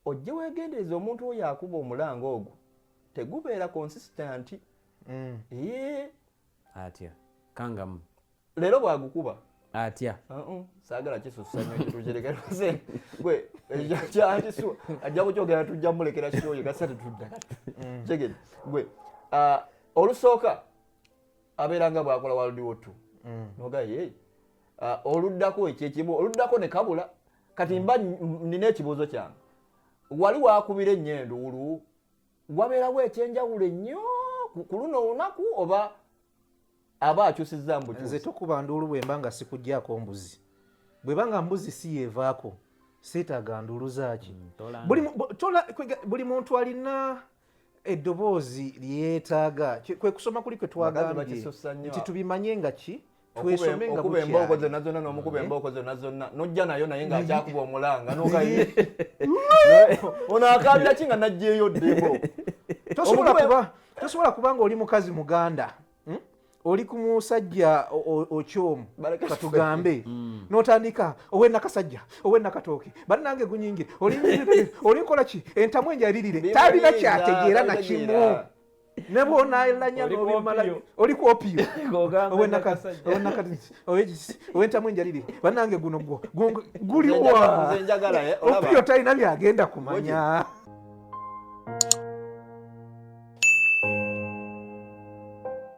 ojje weegendereza omuntu oyo akuba omulanga ogwo tegubeera consistent. Atya kangamu leero bwagukuba atya saagala kisussa nnyo kitukirekera se gwe kyankisu ajja kukyogera tujja mulekera kyoyo gasatu tudda kigede gwe olusooka abeeranga bwakola World War II nogaye oluddako ekyekibu oluddako ne kabula kati mba nina ekibuuzo kyange wali wakubira ennyenduulu wabeerawo ekyenjawulo ennyo ku luno olunaku oba aba akyusizza mbukyusi? Nze tokuba nduulu bwe mba nga sikuggyako mbuzi bwe banga mbuzi si yeevaako seetaaga nduulu zaaki. Buli muntu alina eddoboozi lyeetaaga kwe kusoma kuli kwe twagambye nti tubimanye nga ki twesome nga okuba embooko zonna zonna n'omukuba embooko zonna zonna nojja nayo naye ng'akyakuba omulanga nogaye ono akaabira ki nga najjeeyo ddebo? Tosobola kuba nga oli mukazi muganda oli ku musajja okyomu katugambe n'otandika ow'ennakasajja ow'ennakatooke bannange gunyingire olinkola ki entamu enjalirire talina kyategeera na kimu ne bw'onaelanya n'obimala oli ku opiyo ow'entamu enjalirire bannange guno gwo guliwa opiyo talina byagenda kumanya.